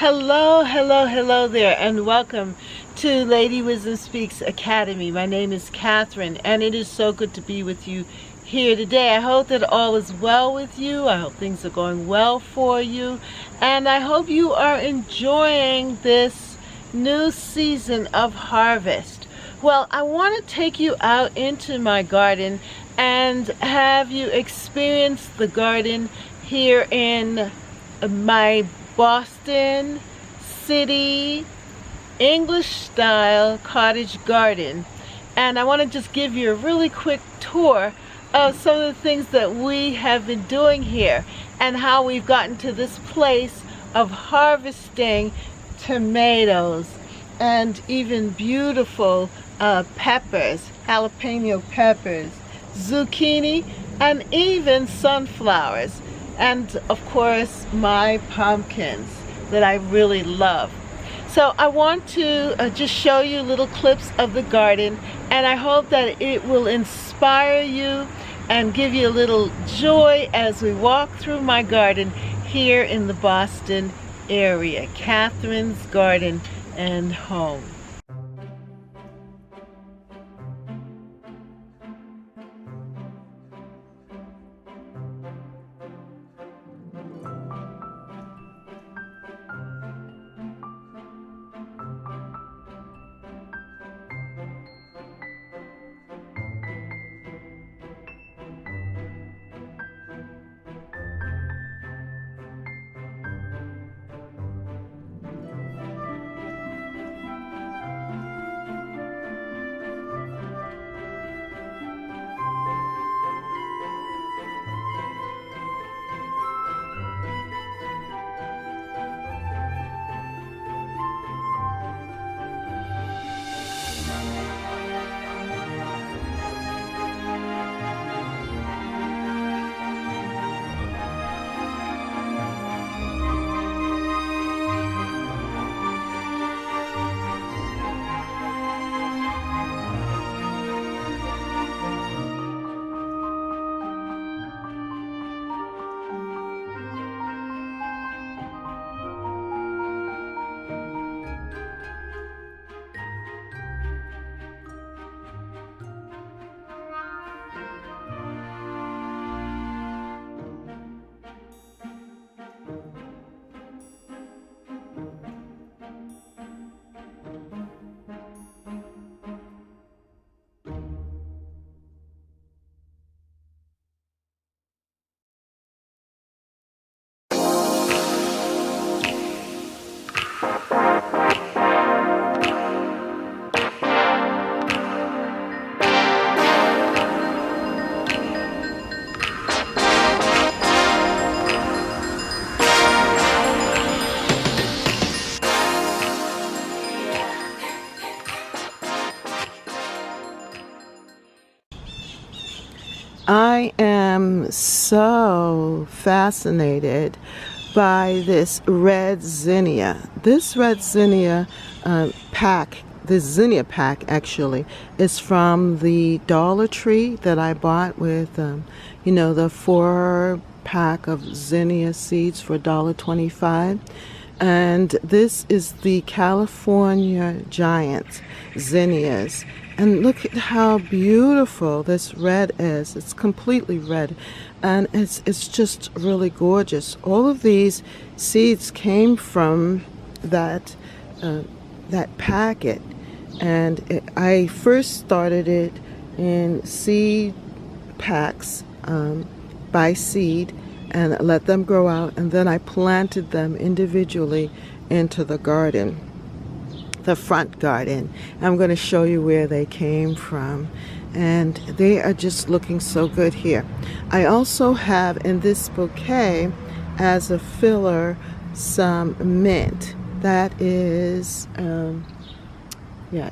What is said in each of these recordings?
Hello there, and welcome to Lady Wisdom Speaks Academy. My name is Catherine, and it is so good to be with you here today. I hope that all is well with you. I hope things are going well for you, and I hope you are enjoying this new season of harvest. Well, I want to take you out into my garden and have you experience the garden here in my Boston City English style cottage garden. And I want to just give you a really quick tour of some of the things that we have been doing here and how we've gotten to this place of harvesting tomatoes and even beautiful peppers, jalapeno peppers, zucchini, and even sunflowers. And of course my pumpkins that I really love. So I want to just show you little clips of the garden, and I hope that it will inspire you and give you a little joy as we walk through my garden here in the Boston area. Catherine's Garden and Home. I am so fascinated by this red zinnia. This red zinnia pack, this zinnia pack actually, is from the Dollar Tree that I bought with, the 4-pack of zinnia seeds for $1.25. And this is the California Giant zinnias. And look at how beautiful this red is. It's completely red, and it's just really gorgeous. All of these seeds came from that packet, and I first started it in seed packs by seed and let them grow out, and then I planted them individually into the garden. The front garden. I'm going to show you where they came from, and they are just looking so good here. I also have in this bouquet as a filler some mint. That is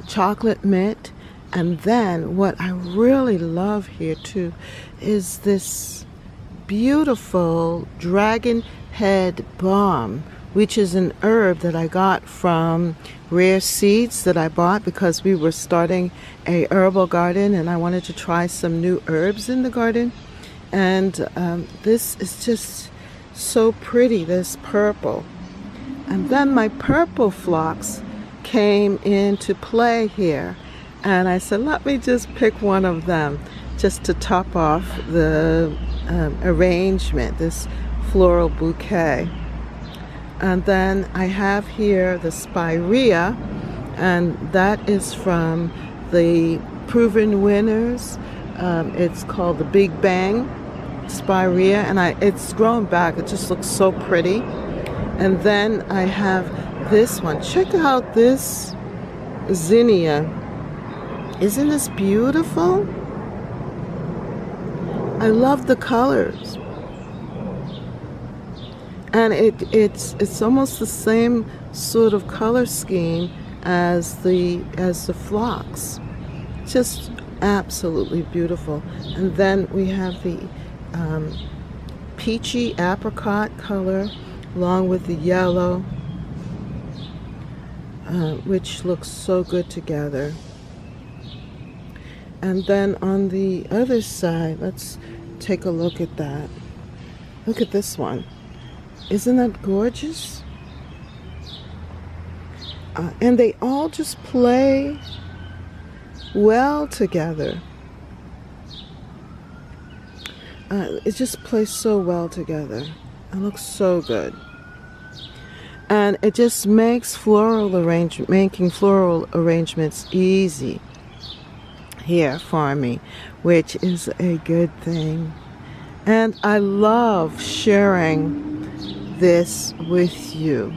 chocolate mint. And then what I really love here too is this beautiful dragon head balm, which is an herb that I got from Rare Seeds that I bought because we were starting a herbal garden and I wanted to try some new herbs in the garden. And this is just so pretty, this purple. And then my purple phlox came into play here. And I said, let me just pick one of them just to top off the arrangement, this floral bouquet. And then I have here the spirea, and that is from the Proven Winners. It's called the Big Bang Spirea, and it's grown back. It just looks so pretty. And then I have this one. Check out this zinnia. Isn't this beautiful? I love the colors. And it's almost the same sort of color scheme as the phlox. Just absolutely beautiful. And then we have the peachy apricot color along with the yellow, which looks so good together. And then on the other side, let's take a look at that. Look at this one. Isn't that gorgeous? And they all just play well together. It just plays so well together. It looks so good. And it just makes making floral arrangements easy here for me, which is a good thing. And I love sharing this with you,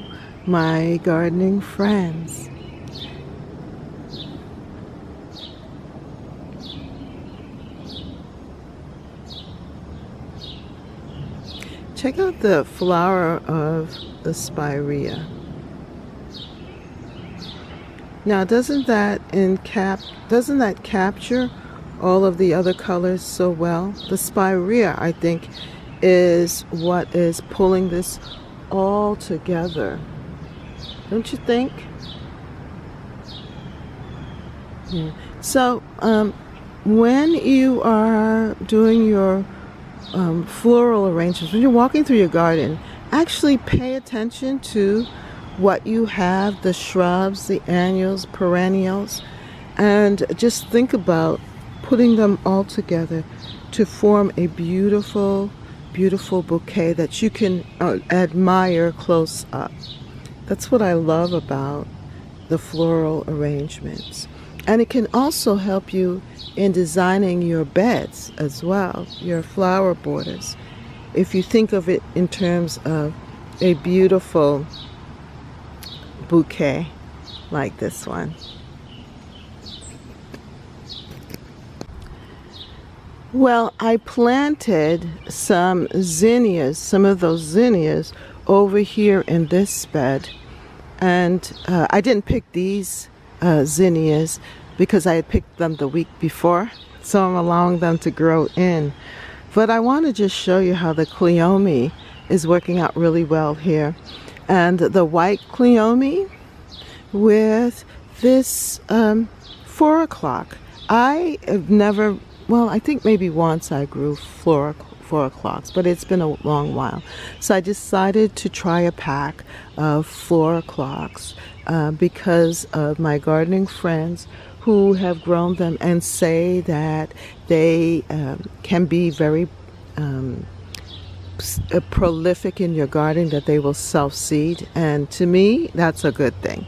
my gardening friends. Check out the flower of the spirea. Now, doesn't that capture all of the other colors so well? The spirea, I think, is what is pulling this all together. Don't you think? Yeah. So, when you are doing your floral arrangements, when you're walking through your garden, actually pay attention to what you have, the shrubs, the annuals, perennials, and just think about putting them all together to form a beautiful, beautiful bouquet that you can admire close up. That's what I love about the floral arrangements. And it can also help you in designing your beds as well, your flower borders. If you think of it in terms of a beautiful bouquet like this one. Well, I planted some zinnias, some of those zinnias over here in this bed. And I didn't pick these zinnias because I had picked them the week before. So I'm allowing them to grow in. But I want to just show you how the cleome is working out really well here. And the white cleome with this 4 o'clock. I have never, well, I think maybe once I grew 4 o'clocks, but it's been a long while. So I decided to try a pack of 4 o'clocks because of my gardening friends who have grown them and say that they can be very prolific in your garden, that they will self-seed, and to me that's a good thing.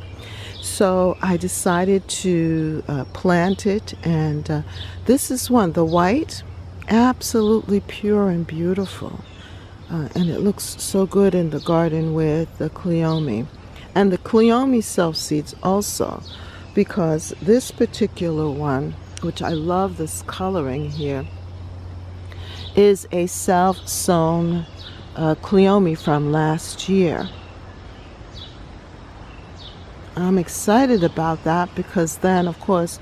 So I decided to plant it, and this is one, the white, absolutely pure and beautiful, and it looks so good in the garden with the cleome. And the cleome self-seeds also, because this particular one, which I love this coloring here, is a self-sown cleome from last year. I'm excited about that because then, of course,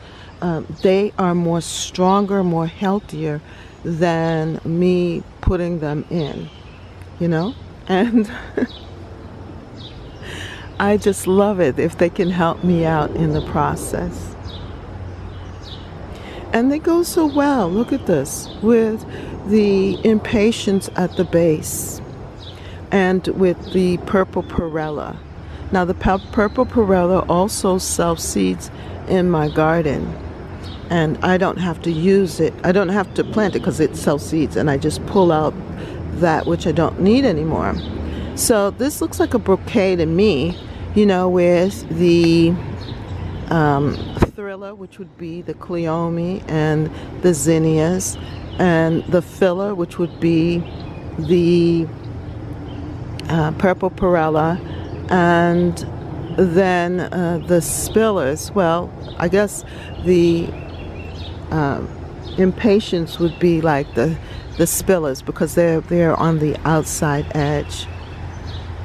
they are more stronger, more healthier than me putting them in, you know? And I just love it if they can help me out in the process. And they go so well, look at this, with the impatiens at the base and with the purple perella. Now the purple perella also self-seeds in my garden, and I don't have to use it. I don't have to plant it because it self-seeds, and I just pull out that which I don't need anymore. So this looks like a bouquet to me, with the thriller, which would be the cleome and the zinnias, and the filler, which would be the purple perella, and then the spillers. Well, I guess the impatiens would be like the spillers, because they're on the outside edge.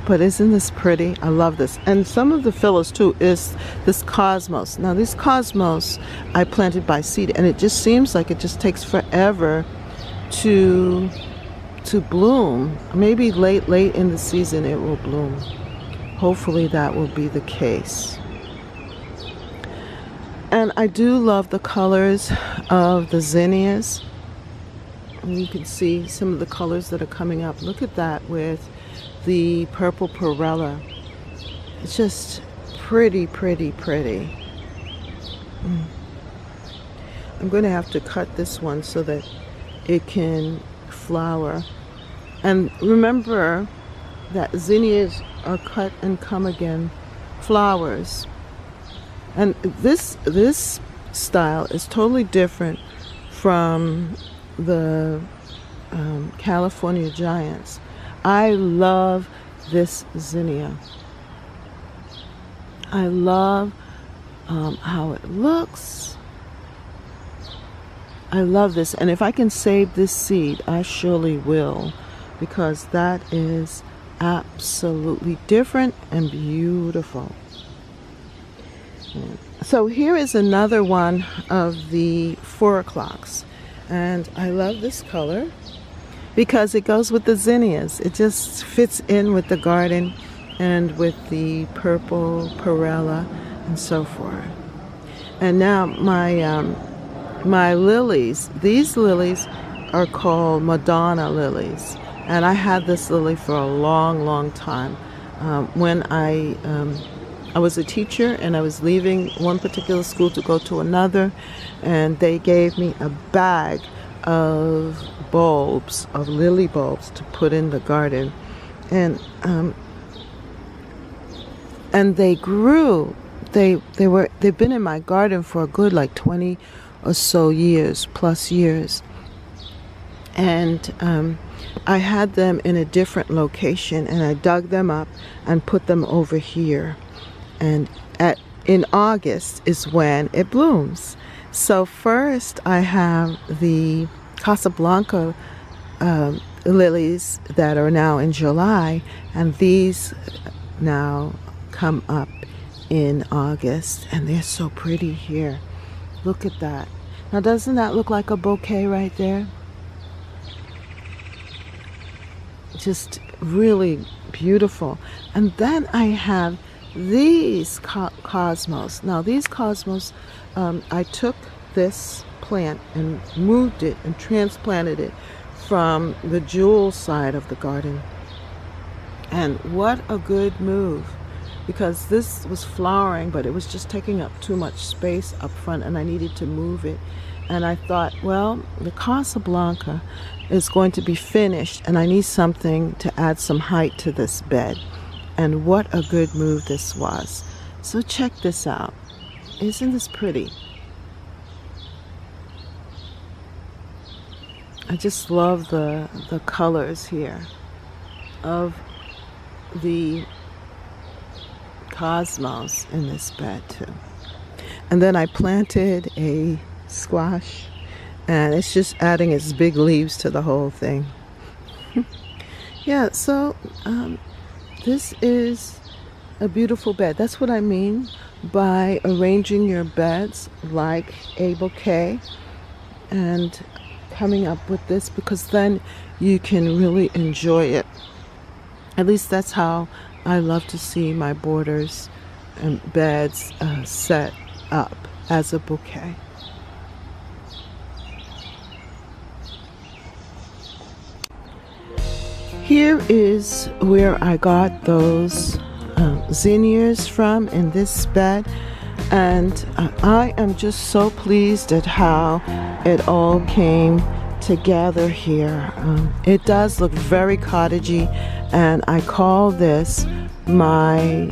But isn't this pretty? I love this. And some of the fillers too is this cosmos. Now this cosmos I planted by seed, and it just seems like it just takes forever to bloom. Maybe late in the season it will bloom. Hopefully that will be the case. And I do love the colors of the zinnias. And you can see some of the colors that are coming up. Look at that with the purple perella. It's just pretty. I'm going to have to cut this one so that it can flower. And remember that zinnias are cut and come again flowers. And this style is totally different from the California Giants. I love this zinnia. I love how it looks. I love this, and if I can save this seed, I surely will, because that is absolutely different and beautiful. So here is another one of the 4 o'clocks, and I love this color because it goes with the zinnias. It just fits in with the garden and with the purple perella and so forth. And now my lilies, these lilies are called Madonna lilies, and I had this lily for a long time. When I was a teacher and I was leaving one particular school to go to another, and they gave me a bag of bulbs, of lily bulbs, to put in the garden, and they grew. They've been in my garden for a good 20 or so years, plus years, and I had them in a different location, and I dug them up and put them over here, and in August is when it blooms. So first I have the Casablanca lilies that are now in July, and these now come up in August, and they're so pretty here. Look at that. Now doesn't that look like a bouquet right there? Just really beautiful. And then I have these cosmos. Now these cosmos, I took this plant and moved it and transplanted it from the jewel side of the garden. And what a good move, because this was flowering, but it was just taking up too much space up front, and I needed to move it. And I thought, well, the Casablanca is going to be finished, and I need something to add some height to this bed. And what a good move this was. So check this out. Isn't this pretty? I just love the colors here of the cosmos in this bed too. And then I planted a squash, and it's just adding its big leaves to the whole thing. Yeah, so this is a beautiful bed. That's what I mean by arranging your beds like a bouquet and coming up with this, because then you can really enjoy it. At least that's how I love to see my borders and beds set up, as a bouquet. Here is where I got those zinnias from in this bed, and I am just so pleased at how it all came together here. It does look very cottagey, and I call this my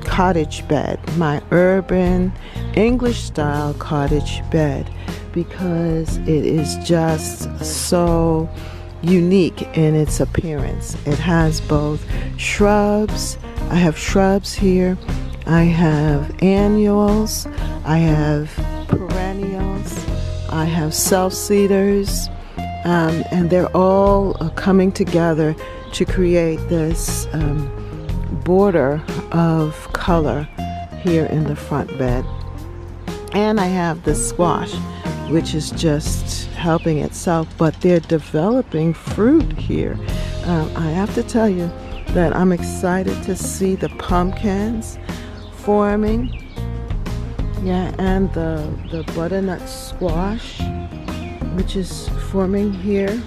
cottage bed, my urban English style cottage bed, because it is just so unique in its appearance. It has both shrubs. I have shrubs here. I have annuals. I have perennials. I have self-seeders. And they're all coming together to create this border of color here in the front bed. And I have the squash, which is just helping itself, but they're developing fruit here. I have to tell you that I'm excited to see the pumpkins forming. Yeah, and the butternut squash, which is forming here.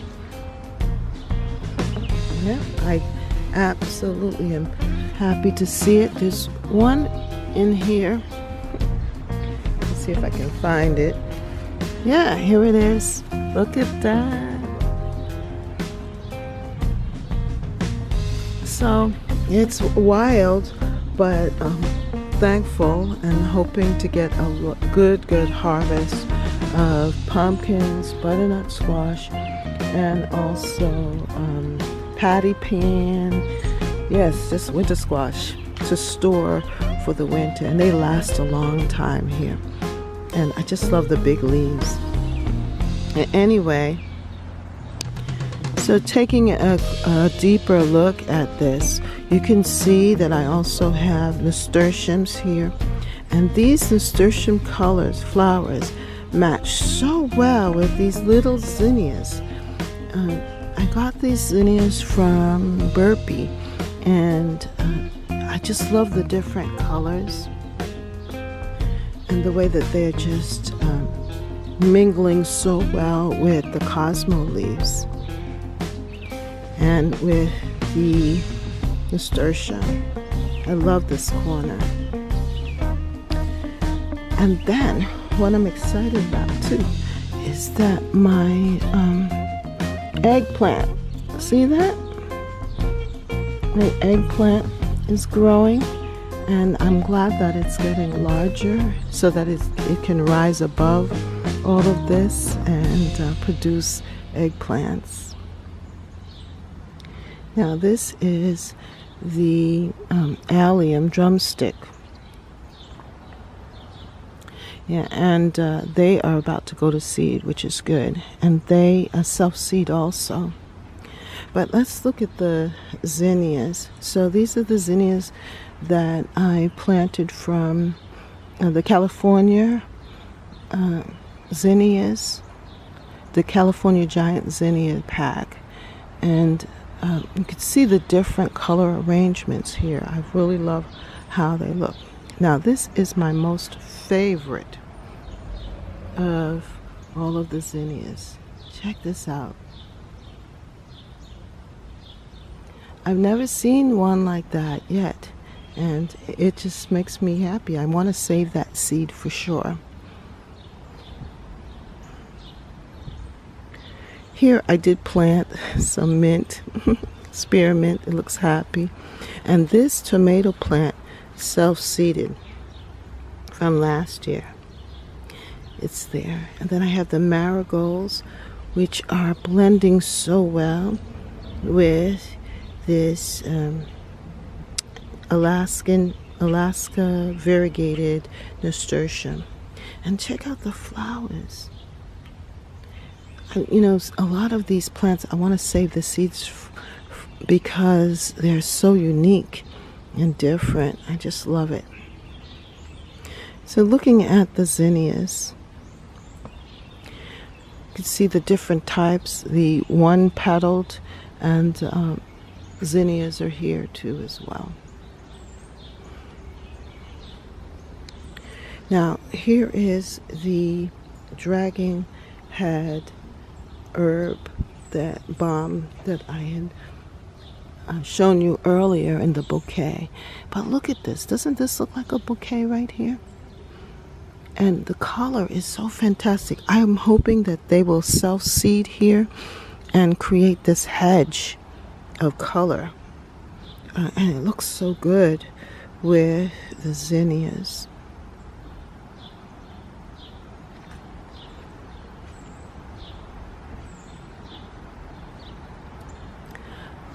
Yeah, I absolutely am happy to see it. There's one in here. Let's see if I can find it. Yeah, here it is. Look at that. So it's wild, but thankful and hoping to get a good harvest of pumpkins, butternut squash, and also patty pan. Yes, just winter squash to store for the winter, and they last a long time here. And I just love the big leaves. Anyway, so taking a deeper look at this, you can see that I also have nasturtiums here. And these nasturtium colors, flowers, match so well with these little zinnias. I got these zinnias from Burpee, and I just love the different colors and the way that they're just mingling so well with the Cosmo leaves and with the nasturtium. I love this corner. And then what I'm excited about too is that my eggplant, see that? My eggplant is growing, and I'm glad that it's getting larger so that it can rise above all of this and produce eggplants. Now this is the allium drumstick. Yeah, and they are about to go to seed, which is good. And they self-seed also. But let's look at the zinnias. So these are the zinnias that I planted from the California zinnias, the California Giant Zinnia pack. And you can see the different color arrangements here. I really love how they look. Now this is my most favorite of all of the zinnias. Check this out. I've never seen one like that yet, and it just makes me happy. I want to save that seed for sure. Here I did plant some mint, spearmint. It looks happy. And this tomato plant self-seeded from last year. It's there. And then I have the marigolds, which are blending so well with this Alaska variegated nasturtium. And check out the flowers. You know, a lot of these plants, I want to save the seeds because they're so unique and different. I just love it. So looking at the zinnias, you can see the different types. The one-petaled and zinnias are here too as well. Now here is the dragon head herb, that balm that I had shown you earlier in the bouquet. But look at this. Doesn't this look like a bouquet right here? And the color is so fantastic. I am hoping that they will self-seed here and create this hedge of color. And it looks so good with the zinnias.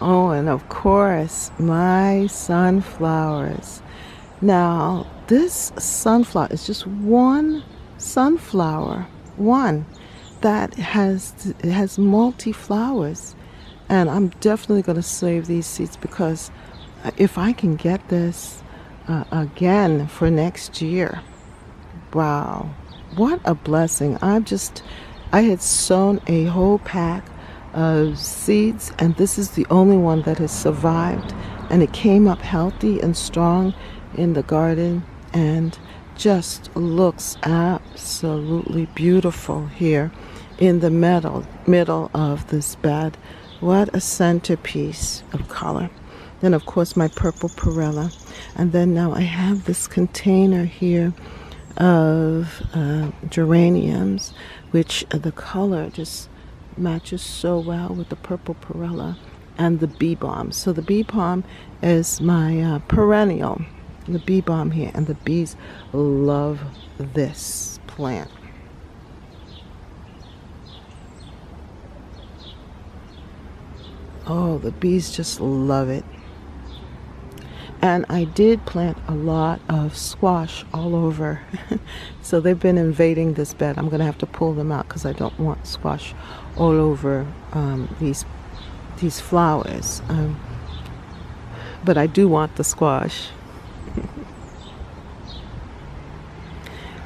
Oh, and of course, my sunflowers. Now, this sunflower is just one sunflower, one that has multi flowers. And I'm definitely going to save these seeds because if I can get this again for next year, wow, what a blessing. I had sown a whole pack of seeds, and this is the only one that has survived, and it came up healthy and strong in the garden and just looks absolutely beautiful here in the middle of this bed. What a centerpiece of color. Then of course my purple perilla, and then now I have this container here of geraniums, which the color just matches so well with the purple perilla and the bee balm. So the bee balm is my perennial, the bee balm here, and the bees love this plant. Oh, the bees just love it. And I did plant a lot of squash all over. So they've been invading this bed. I'm going to have to pull them out because I don't want squash all over these flowers. But I do want the squash.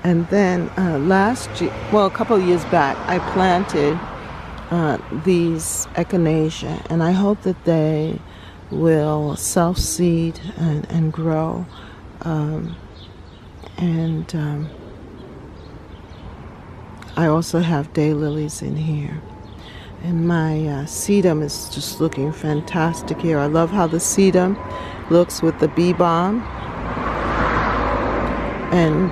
And then last year, well, a couple of years back, I planted these echinacea, and I hope that they will self-seed and grow. I also have daylilies in here. And my sedum is just looking fantastic here. I love how the sedum looks with the bee balm. And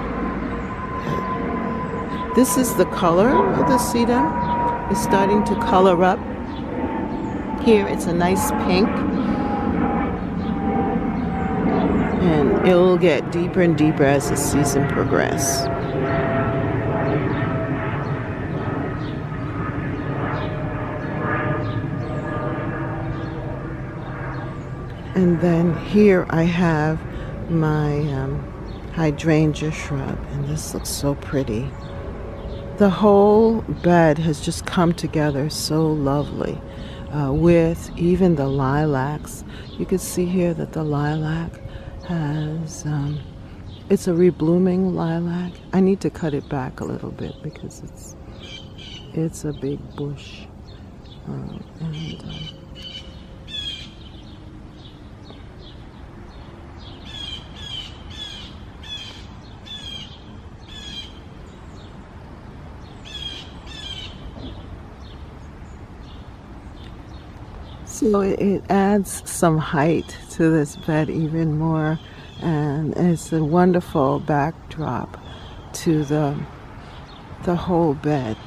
this is the color of the sedum. It's starting to color up. Here it's a nice pink. And it will get deeper and deeper as the season progresses. And then here I have my hydrangea shrub, and this looks so pretty. The whole bed has just come together so lovely with even the lilacs. You can see here that the lilac has, it's a reblooming lilac. I need to cut it back a little bit because it's a big bush. So it adds some height to this bed even more, and it's a wonderful backdrop to the whole bed.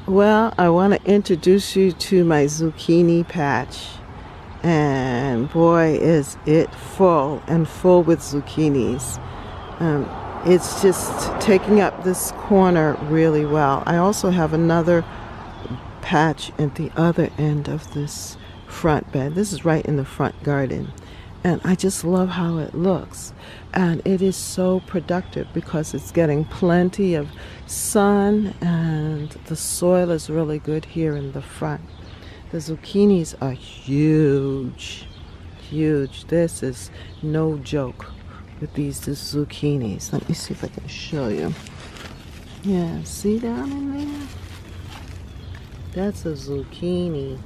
Well, I want to introduce you to my zucchini patch, and boy is it full with zucchinis. It's just taking up this corner really well. I also have another patch at the other end of this front bed. This is right in the front garden, and I just love how it looks. And it is so productive because it's getting plenty of sun, and the soil is really good here in the front. The zucchinis are huge. This is no joke with these zucchinis. Let me see if I can show you. Yeah, see down in there? That's a zucchini.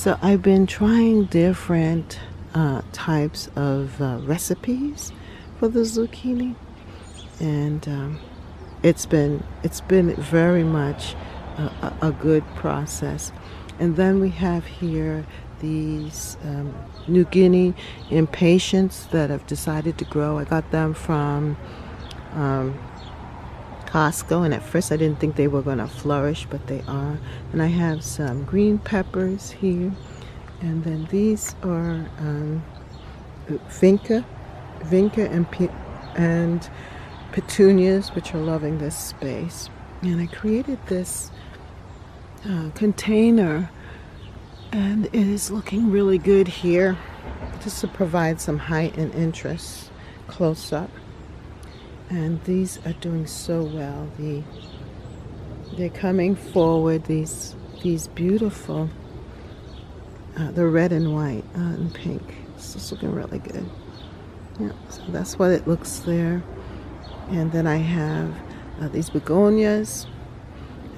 So I've been trying different types of recipes for the zucchini, and it's been very much a good process. And then we have here these New Guinea impatiens that I've decided to grow. I got them from Costco, and at first I didn't think they were going to flourish, but they are. And I have some green peppers here, and then these are vinca and petunias, which are loving this space. And I created this container, and it is looking really good here, just to provide some height and interest close up. And these are doing so well. They're coming forward, these beautiful, the red and white and pink. It's just looking really good. Yeah, so that's what it looks there. And then I have these begonias,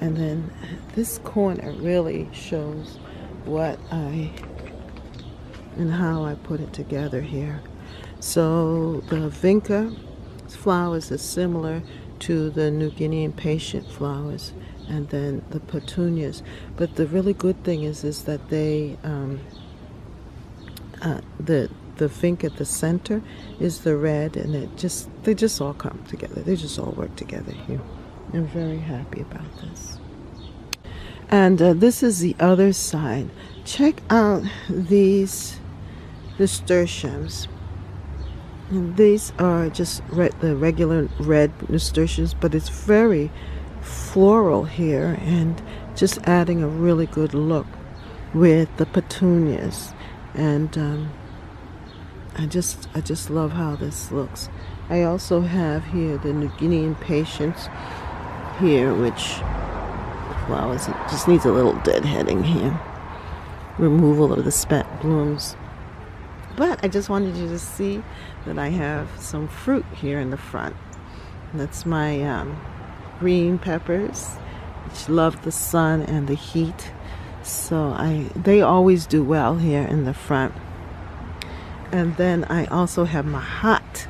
and then this corner really shows what and how I put it together here. So the vinca flowers are similar to the New Guinea impatient flowers, and then the petunias. But the really good thing is that they the vinca at the center is the red, and they just all come together. They just all work together here. I'm very happy about this. And this is the other side. Check out these nasturtiums. And these are just the regular red nasturtiums, but it's very floral here, and just adding a really good look with the petunias. And I just love how this looks. I also have here the New Guinea impatiens here, which flowers, it just needs a little deadheading here, removal of the spent blooms. But I just wanted you to see that I have some fruit here in the front. And that's my green peppers, which love the sun and the heat. So they always do well here in the front. And then I also have my hot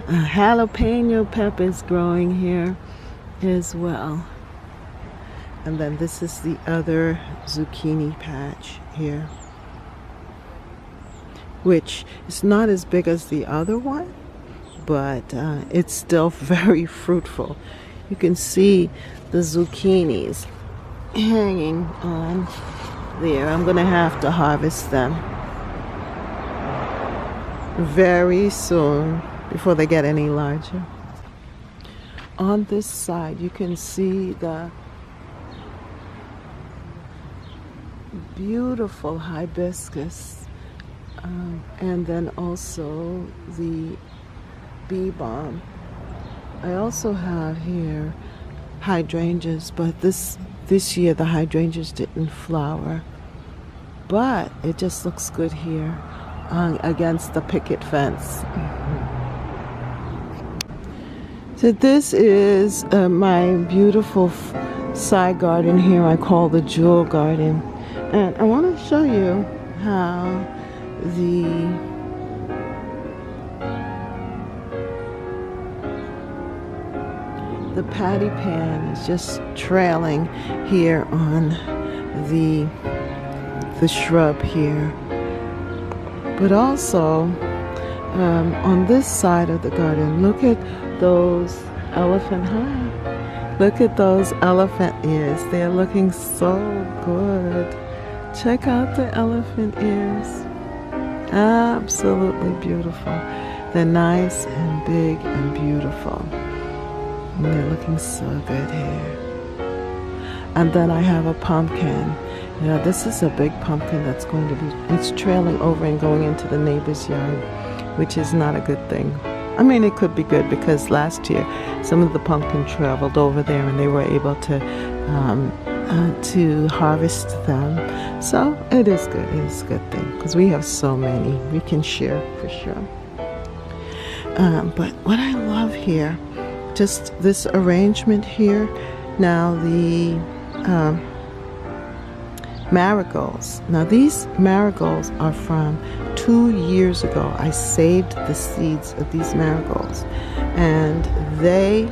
jalapeno peppers growing here as well. And then this is the other zucchini patch here, which is not as big as the other one, but it's still very fruitful. You can see the zucchinis hanging on there. I'm going to have to harvest them very soon before they get any larger. On this side, you can see the beautiful hibiscus. And then also the bee balm. I also have here hydrangeas, but this year the hydrangeas didn't flower. But it just looks good here against the picket fence. So this is my beautiful side garden here. I call the jewel garden, and I want to show you how the patty pan is just trailing here on the shrub here. But also on this side of the garden, look at those look at those elephant ears. They're looking so good. Check out the elephant ears. Absolutely beautiful. They're nice and big and beautiful. And they're looking so good here. And then I have a pumpkin. You know, this is a big pumpkin that's going to be, it's trailing over and going into the neighbor's yard, which is not a good thing. I mean, it could be good because last year some of the pumpkin traveled over there and they were able to harvest them. So it is good. It is a good thing because we have so many. We can share for sure. But what I love here, just this arrangement here. Now the marigolds. Now these marigolds are from 2 years ago. I saved the seeds of these marigolds, and they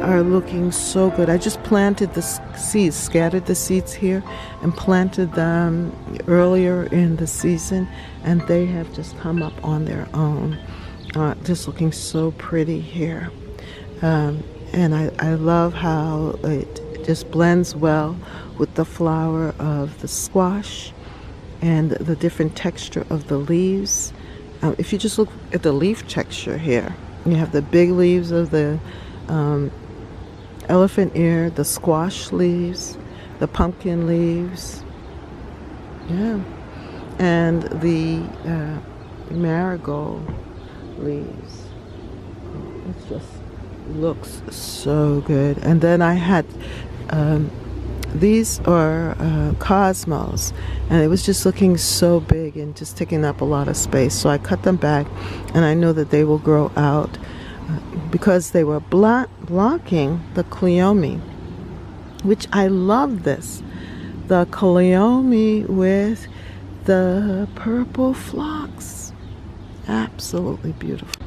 are looking so good. I just planted the seeds, scattered the seeds here and planted them earlier in the season, and they have just come up on their own. Just looking so pretty here. And I love how it just blends well with the flower of the squash and the different texture of the leaves. If you just look at the leaf texture here, you have the big leaves of the elephant ear, the squash leaves, the pumpkin leaves, yeah, and the marigold leaves. It just looks so good. And then I had these are cosmos, and it was just looking so big and just taking up a lot of space, so I cut them back, and I know that they will grow out because they were blocking the cleome, which I love this. The cleome with the purple phlox. Absolutely beautiful.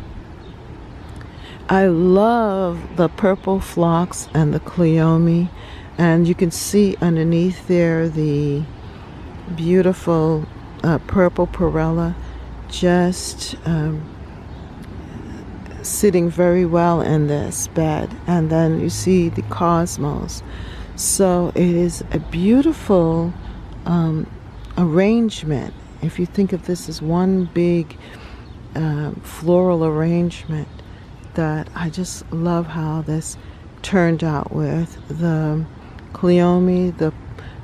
I love the purple phlox and the cleome, and you can see underneath there the beautiful purple perella just sitting very well in this bed. And then you see the cosmos. So it is a beautiful arrangement. If you think of this as one big floral arrangement, that I just love how this turned out with the cleome,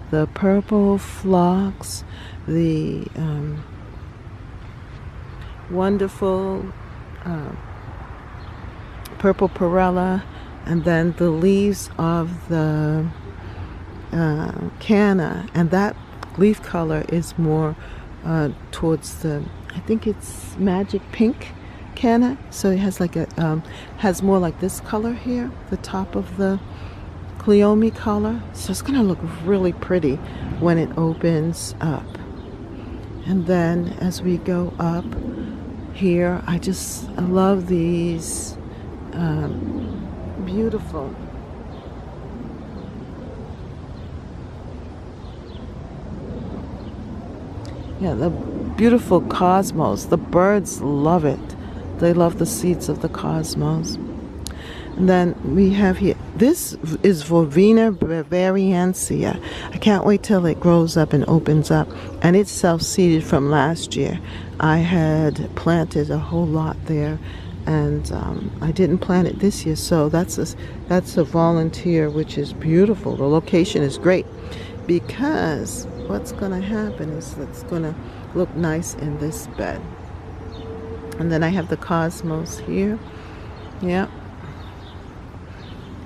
the purple phlox, the wonderful purple perella, and then the leaves of the canna, and that leaf color is more towards the, I think it's magic pink canna, so it has like a has more like this color here, the top of the cleome color. So it's gonna look really pretty when it opens up. And then as we go up here, I love these beautiful the beautiful cosmos. The birds love it. They love the seeds of the cosmos. And then we have here, this is Verbena bavariensia. I can't wait till it grows up and opens up. And it's self-seeded from last year. I had planted a whole lot there, and I didn't plant it this year. So that's a volunteer, which is beautiful. The location is great, because what's going to happen is it's going to look nice in this bed. And then I have the cosmos here. Yeah.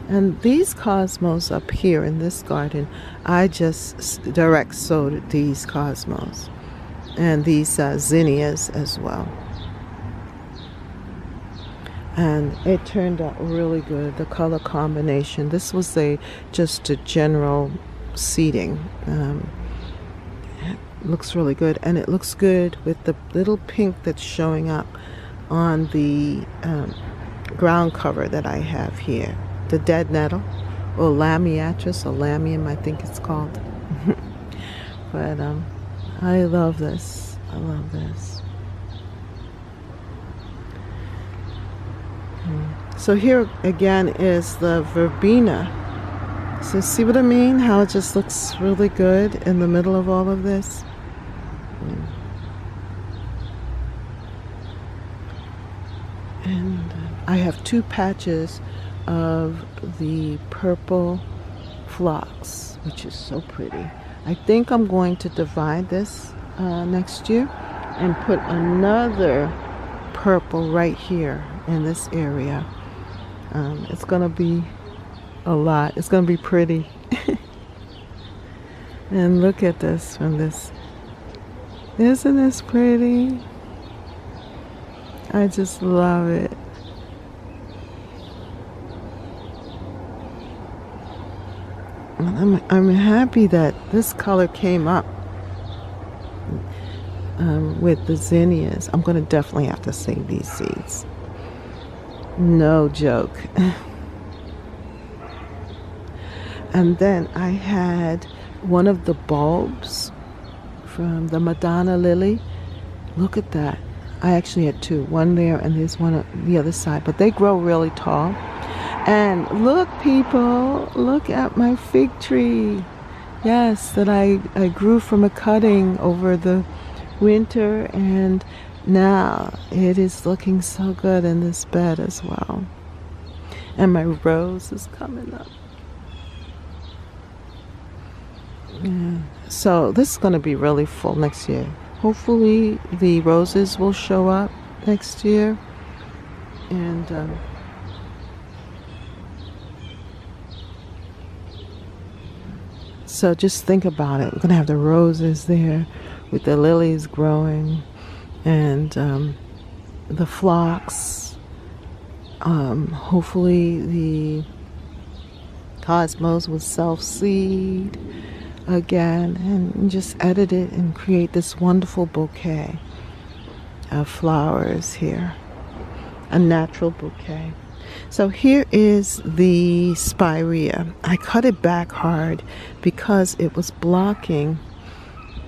And these cosmos up here in this garden, I just direct sowed these cosmos. And these zinnias as well. And it turned out really good, the color combination. This was just a general seeding. Looks really good, and it looks good with the little pink that's showing up on the ground cover that I have here, the dead nettle, or lamiatris, or lamium I think it's called. But I love this. I love this. So here again is the verbena. So see what I mean? How it just looks really good in the middle of all of this. And I have 2 patches of the purple phlox, which is so pretty. I think I'm going to divide this next year and put another purple right here in this area. It's going to be a lot. It's going to be pretty. And look at this from this. Isn't this pretty? I just love it. I'm happy that this color came up with the zinnias. I'm going to definitely have to save these seeds. No joke. And then I had one of the bulbs from the Madonna lily. Look at that. I actually had two. One there and there's one on the other side. But they grow really tall. And look, people, look at my fig tree. Yes, that I grew from a cutting over the winter, and now it is looking so good in this bed as well. And my rose is coming up. Yeah. So this is going to be really full next year. Hopefully the roses will show up next year. And so just think about it. We're going to have the roses there with the lilies growing, and the phlox. Hopefully the cosmos will self-seed again, and just edit it and create this wonderful bouquet of flowers here. A natural bouquet. So here is the spirea. I cut it back hard because it was blocking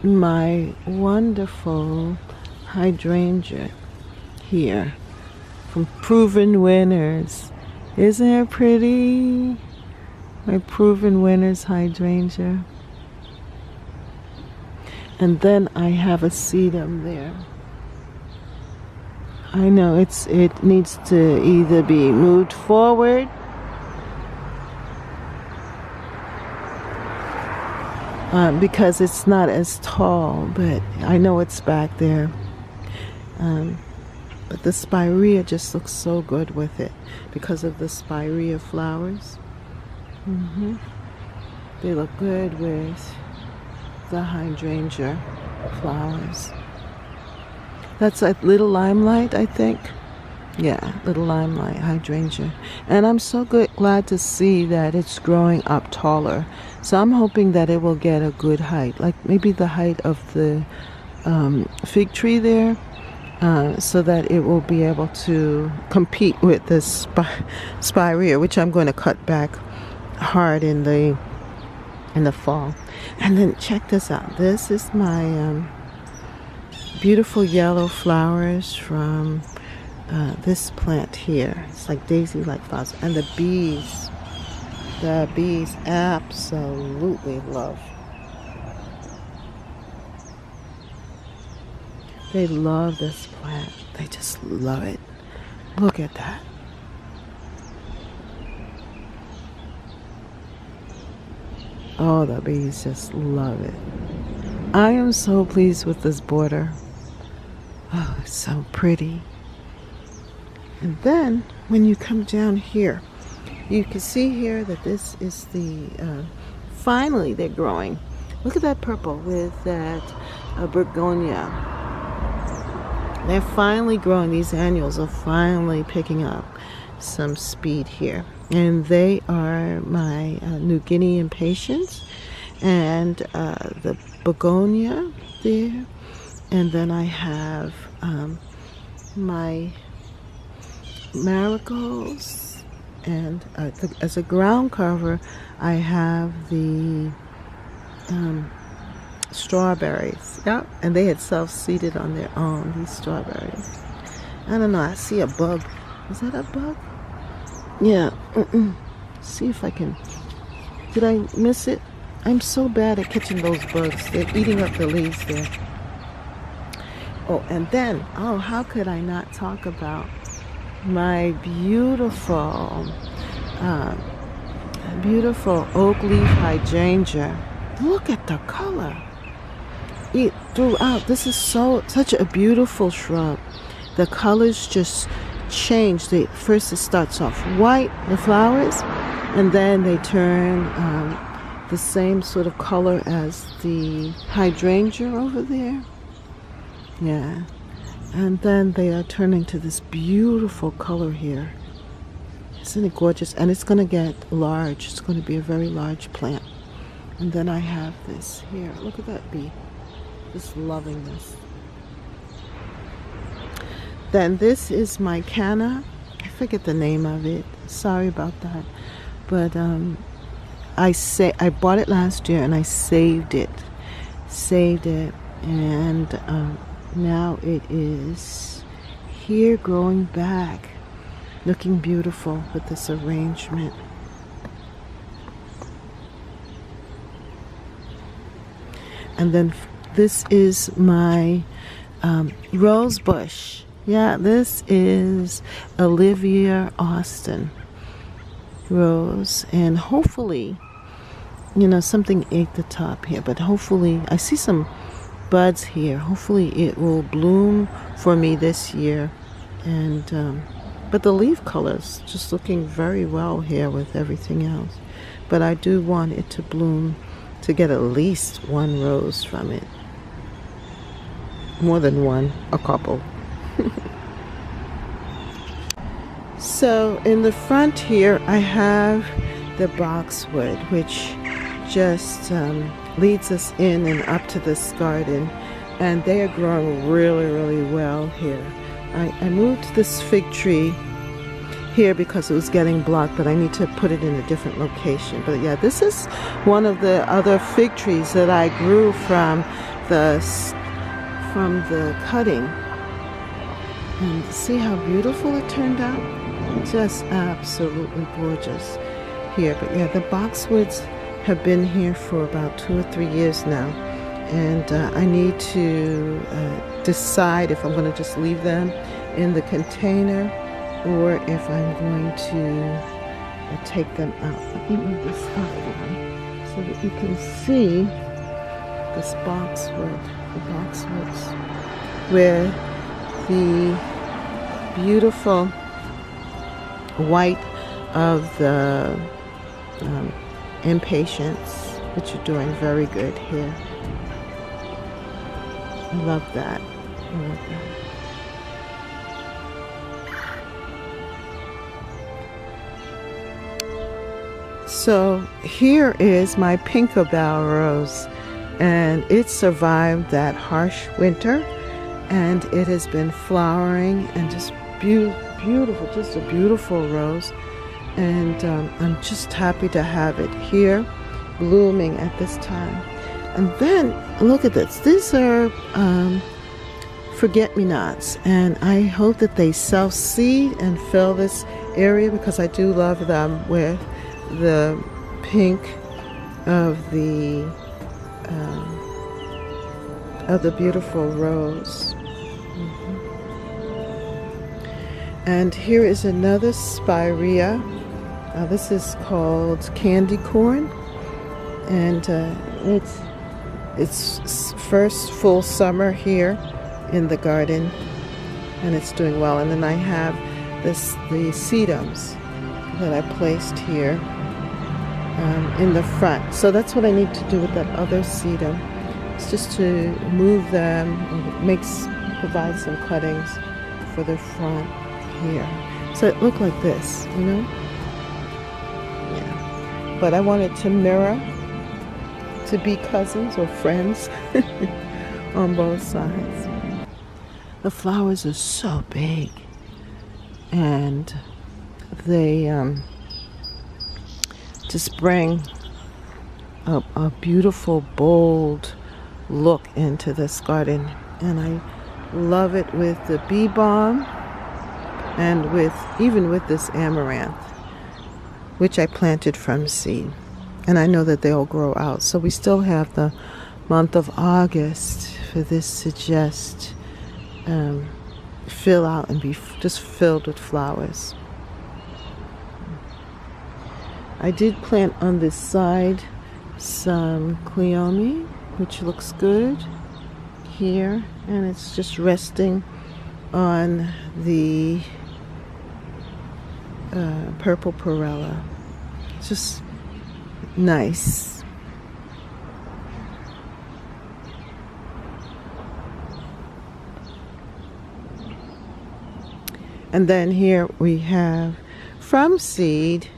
my wonderful hydrangea here from Proven Winners. Isn't it pretty? My Proven Winners hydrangea. And then I have a sedum there. I know it needs to either be moved forward because it's not as tall, but I know it's back there. But the spirea just looks so good with it because of the spirea flowers. They look good with the hydrangea flowers. That's a little limelight, I think. Yeah, little limelight hydrangea. And I'm so glad to see that it's growing up taller. So I'm hoping that it will get a good height, like maybe the height of the fig tree there, so that it will be able to compete with the spirea, which I'm going to cut back hard in the fall. And then check this out. This is my beautiful yellow flowers from this plant here. It's like daisy-like flowers. And the bees absolutely love. They love this plant. They just love it. Look at that. Oh, the bees just love it. I am so pleased with this border. Oh, it's so pretty. And then when you come down here, you can see here that this is the finally they're growing. Look at that purple with that begonia. They're finally growing. These annuals are finally picking up some speed here. And they are my New Guinea impatiens and the begonia there. And then I have my marigolds, and as a ground cover I have the strawberries. Yep, and they had self-seeded on their own, these strawberries. I don't know, I see a bug. Is that a bug? Yeah. See if I can. Did I miss it? I'm so bad at catching those bugs. They're eating up the leaves there. Oh, and then, how could I not talk about my beautiful oak leaf hydrangea. Look at the color. Throughout, this is such a beautiful shrub. The colors just change. First it starts off white, the flowers, and then they turn the same sort of color as the hydrangea over there. Yeah. And then they are turning to this beautiful color here. Isn't it gorgeous? And it's going to get large. It's going to be a very large plant. And then I have this here. Look at that bee. Just loving this. Then this is my canna. I forget the name of it. Sorry about that. But I bought it last year and I saved it. And now it is here growing back, looking beautiful with this arrangement. And then this is my rose bush. Yeah, this is Olivia Austin rose, and hopefully, something ate the top here, but hopefully, I see some buds here. Hopefully it will bloom for me this year. And but the leaf color's just looking very well here with everything else. But I do want it to bloom, to get at least one rose from it. More than one, a couple. So in the front here I have the boxwood, which just leads us in and up to this garden, and they are growing really, really well here. I moved this fig tree here because it was getting blocked, but I need to put it in a different location. But yeah, this is one of the other fig trees that I grew from the cutting. And see how beautiful it turned out? Just absolutely gorgeous here. But yeah, the boxwoods have been here for about 2 or 3 years now, and I need to decide if I'm going to just leave them in the container or if I'm going to take them out. Let me move this out again so that you can see this the boxwoods, where the beautiful white of the impatiens, which are doing very good here. I love that. So here is my Pinkerbow rose, and it survived that harsh winter, and it has been flowering and just beautiful, just a beautiful rose. And I'm just happy to have it here blooming at this time. And then look at this. These are forget-me-nots, and I hope that they self-seed and fill this area, because I do love them with the pink of the beautiful rose. And here is another spirea. This is called candy corn, and it's first full summer here in the garden, and it's doing well. And then I have the sedums that I placed here in the front. So that's what I need to do with that other sedum. It's just to move them, provide some cuttings for the front here. So it looked like this, Yeah. But I wanted to mirror, to be cousins or friends on both sides. The flowers are so big, and they just bring a beautiful, bold look into this garden. And I love it with the bee balm, and even with this amaranth, which I planted from seed. And I know that they'll grow out. So we still have the month of August for this to just fill out and be just filled with flowers. I did plant on this side some cleome, which looks good here, and it's just resting on the purple perella. It's just nice. And then here we have from seed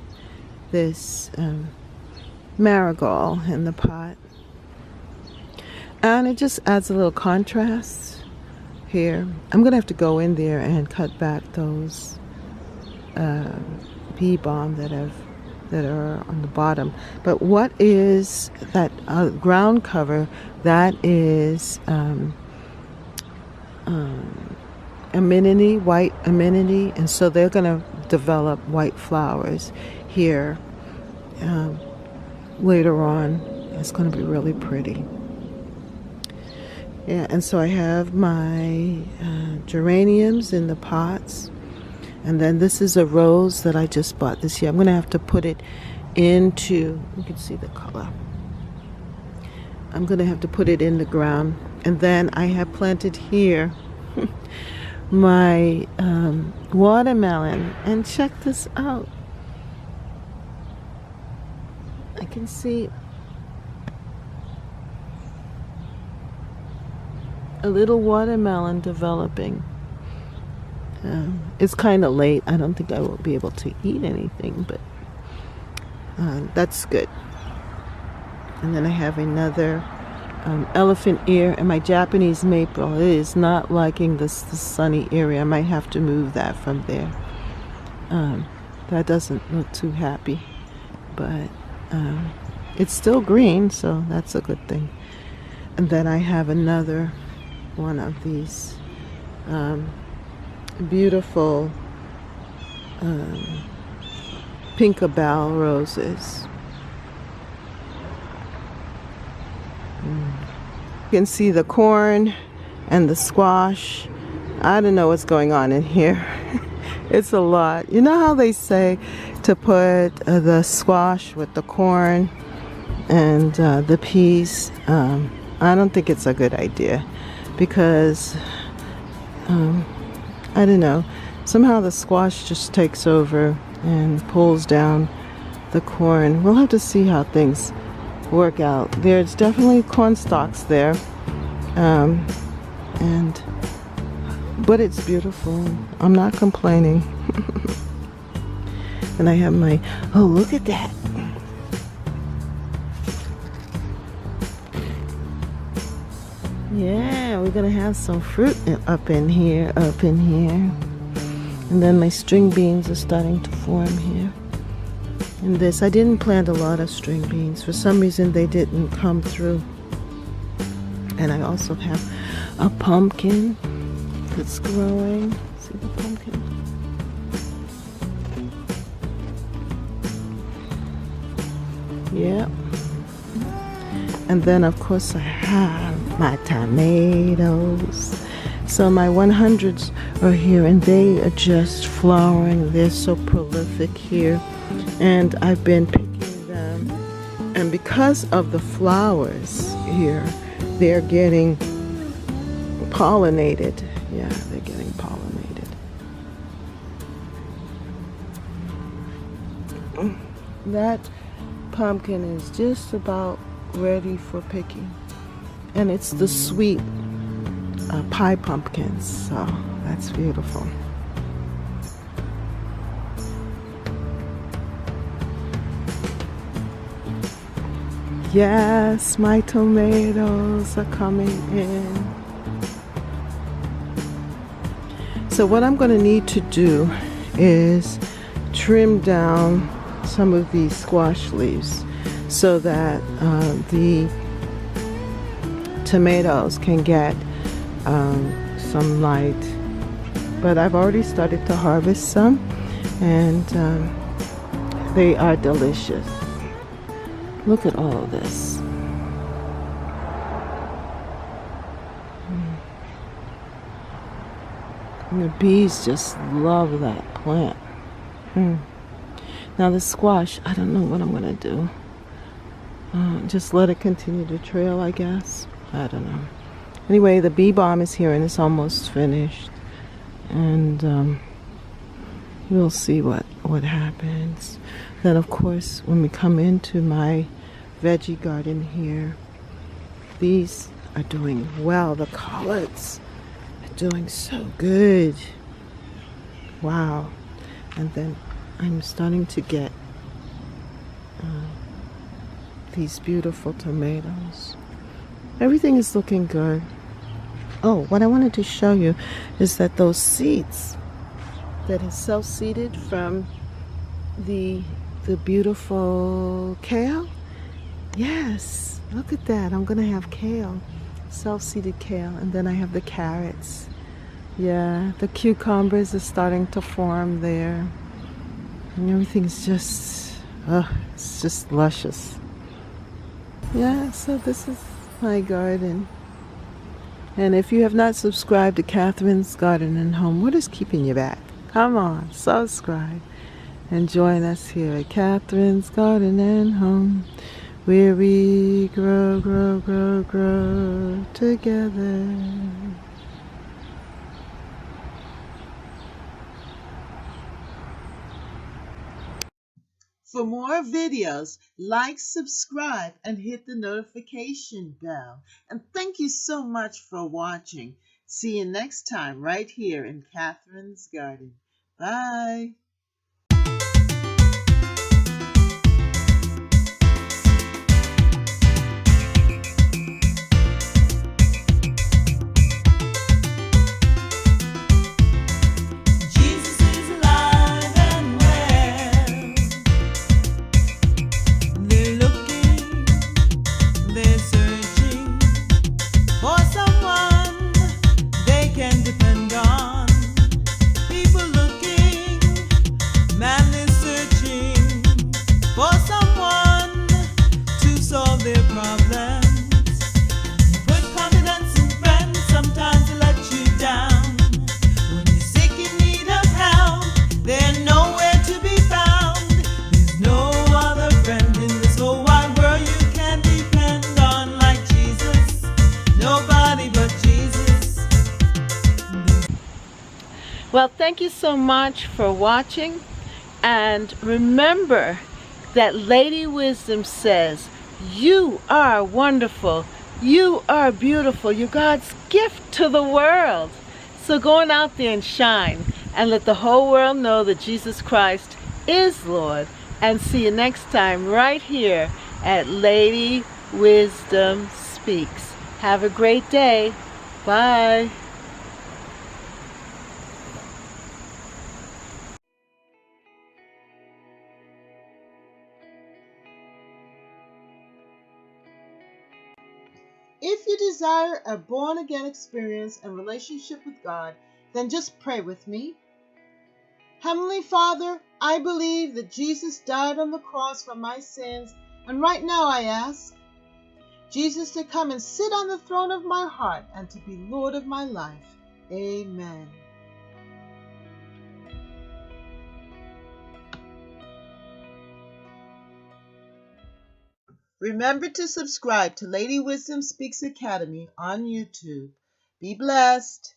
this marigold in the pot. And it just adds a little contrast here. I'm going to have to go in there and cut back those bee balm that are on the bottom. But what is that ground cover? That is amenity, white amenity, and so they're going to develop white flowers here later on. It's going to be really pretty. Yeah, and so I have my geraniums in the pots. And then this is a rose that I just bought this year. I'm going to have to put it into, you can see the color. I'm going to have to put it in the ground. And then I have planted here my watermelon. And check this out. I can see a little watermelon developing. It's kind of late. I don't think I will be able to eat anything, but that's good. And then I have another elephant ear, and my Japanese maple is not liking this sunny area. I might have to move that from there. That doesn't look too happy, but it's still green, so that's a good thing. And then I have another one of these beautiful Pinkabell roses. You can see the corn and the squash. I don't know what's going on in here. It's a lot. You know how they say to put the squash with the corn and the peas? I don't think it's a good idea because I don't know. Somehow the squash just takes over and pulls down the corn. We'll have to see how things work out. There's definitely corn stalks there. But it's beautiful. I'm not complaining. And I have my, oh, look at that. Yeah, we're gonna have some fruit up in here. And then my string beans are starting to form here. And this, I didn't plant a lot of string beans. For some reason they didn't come through. And I also have a pumpkin that's growing. See the pumpkin? Yep. And then of course I have my tomatoes. So my 100s are here and they are just flowering. They're so prolific here. And I've been picking them. And because of the flowers here, they're getting pollinated. Yeah, they're getting pollinated. That pumpkin is just about ready for picking. And it's the sweet pie pumpkins, so that's beautiful. Yes, my tomatoes are coming in. So what I'm going to need to do is trim down some of these squash leaves so that the tomatoes can get some light. But I've already started to harvest some, and they are delicious. Look at all of this. And the bees just love that plant. Now the squash, I don't know what I'm going to do. Just let it continue to trail, I guess. I don't know. Anyway, the bee balm is here and it's almost finished. And we'll see what happens. Then of course, when we come into my veggie garden here, these are doing well. The collards are doing so good. Wow. And then I'm starting to get these beautiful tomatoes. Everything is looking good. Oh, what I wanted to show you is that those seeds that is self-seeded from the beautiful kale. Yes, look at that. I'm gonna have kale, self-seeded kale, and then I have the carrots. Yeah, the cucumbers are starting to form there, and everything's just, it's just luscious. Yeah, so this is my garden. And if you have not subscribed to Catherine's Garden and Home, what is keeping you back? Come on, subscribe and join us here at Catherine's Garden and Home, where we grow, grow, grow, grow together. For more videos, like, subscribe, and hit the notification bell. And thank you so much for watching. See you next time right here in Catherine's Garden. Bye. Jesus is alive and well. They're looking, they're searching for someone they can depend on. People looking, man is searching for someone to solve their problems. You put confidence in friends, sometimes they let you down. When you're sick in need of help, they're nowhere to be found. There's no other friend in this whole wide world you can depend on like Jesus. Nobody but Jesus. Well, thank you so much for watching. And remember that Lady Wisdom says, you are wonderful. You are beautiful. You're God's gift to the world. So go on out there and shine and let the whole world know that Jesus Christ is Lord. And see you next time right here at Lady Wisdom Speaks. Have a great day. Bye. If you desire a born-again experience and relationship with God, then just pray with me. Heavenly Father, I believe that Jesus died on the cross for my sins, and right now I ask Jesus to come and sit on the throne of my heart and to be Lord of my life. Amen. Remember to subscribe to Lady Wisdom Speaks Academy on YouTube. Be blessed.